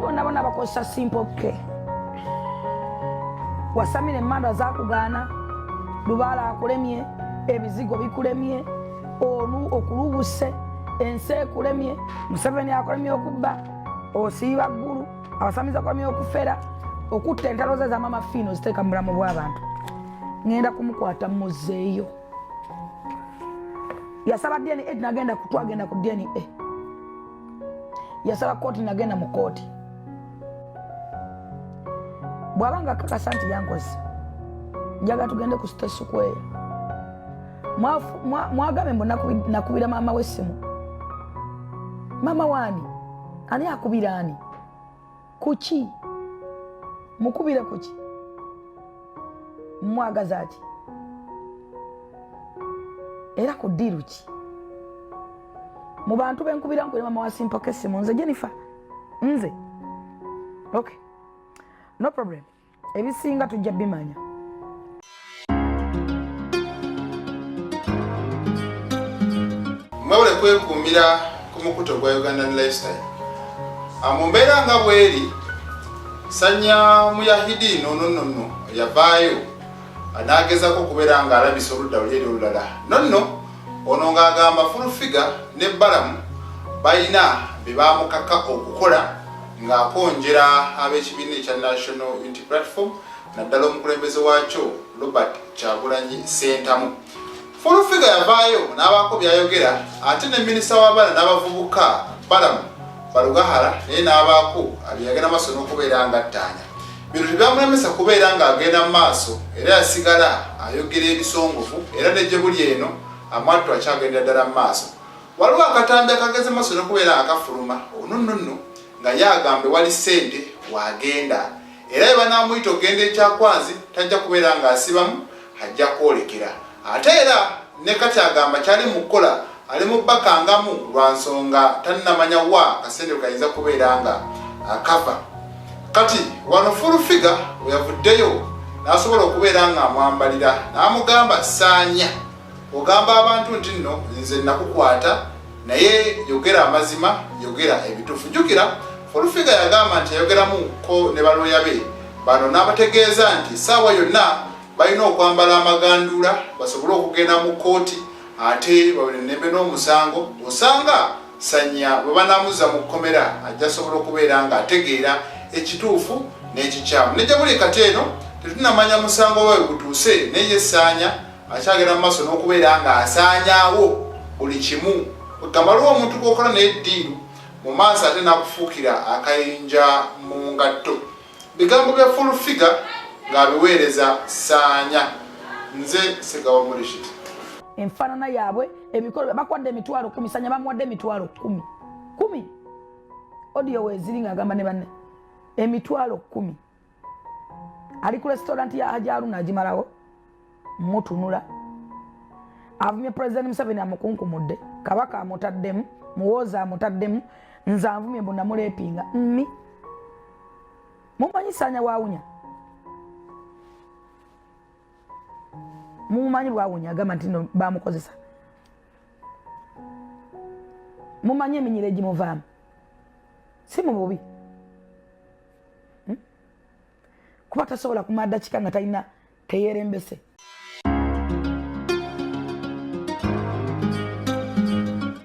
bonna bonna bakozesa simple ke wasamire emmandwa zakugaana lubaala akulemye ebizigo bikulemye okulubuse ensi ekulemye Museveni akulemye okubba osiiba ggulu abasamizi akulemye okufera okutta entalo ze zamama fiino ziteeka mu bulamu bw'abantu ngenda kumukwata muzeeyo yasaba DNA nagenda kutwagenda ku DNA yasaba kooti nagenda mu kooti bwabanga kakasa nti yankoze njaga tugende ku State Square mwagambe mbo nakubira mama w'essimu mama wani ani akubira ani kuki mukubire kuki mwagaza ati era ku ddiru ki mu bantu benkubira nkubira mama wa simple k'essimu nze Jennifer nze okay no problem ebisinga tujja bimanya mwebale kwekuumira ku mukuto gwa Ugandan Lifestyle mumbeera nga bweri Sanya Muyahidi nonno yavaayo anaagezako okubeera nga alabisa oludda luli olulala nonno ono ng'agamba Full Figure ne Balamu balina bye baamukaka okukola ng'akonjera ab'ekibiina ekya National Unity Platform naddala omukulembeze waakyo Robert Kyagulanyi Ssentamu. Full Figure yavaayo n'abaako byayogera ate ne minisita w'abaana n'abavubuka Balamu Balugahara naye n'abaako abyagenda maaso n'okubeera nga attaanya. Bino tebyamulemesa kubeera ng'agenda mu maaso era yasigala ayogera ebisongovu era ne gye buli eno amwattu akyagenda ddala mu maaso. Waliwo akatambi akageze maaso n'okubeera akafuluma ononno nga yagambe wali ssente wagenda era bwe banaamuyita okugenda ekyakwanzi tajja kubeera ng'asibamu ajja kwolekera ate era ne kati agamba kyali mu kukola ali mu bakangamu lwa nsonga tannamanya wa kasente kayinza kubeera nga akava kati wano Full Figure we yavuddeyo n'asobola okubeera nga amwambalira n'amugamba Sanya ogamba abantu nti nno nze nakukwata naye yogera amazima yogera ebituufu jjukira Full Figure yagamba nti yayogeramuko ne balooya be bano n'abategeeza nti saawa yonna balina okwambala amaganduula basobole okugenda mu kooti ate babenembe n'omusango osanga Sanya bwe banaamuza mu kkomera ajja sobola okubeera nga ategeera ekituufu n'ekikyamu nejja buli kati eno tetunamanya musango we gutuuse naye Sanya akyagenda mu maaso n'okubeera nga asaanyaawo buli kimu ogamba lwo omuntu gwokola naye ddiiru mu maaso ate n'akufuukira akayinja mu ngatto bigambo bya Full Figure ng'abiweereza Sanya nze Segawa Murishit enfaanana yaabwe emikolo bakwadde emitwalo 10 Sanya bamuwadde emitwalo 10 audio weziri ng'agamba ne banne emitwalo 10 ali ku restaurant ya Haji Haruna agimalawo mutunula avumye President Museveni amukunkumudde kabaka amutaddemu muwooza amutaddemu nze anvumye mbu namuleepinga mumanyi Sanya waawunya mumanyi bwawunya agamba nti no bamukozesa mumanyi eminyiro egimuvaamu si mu bubi kuba tasobola kumala ddakiika nga talina teyeerembese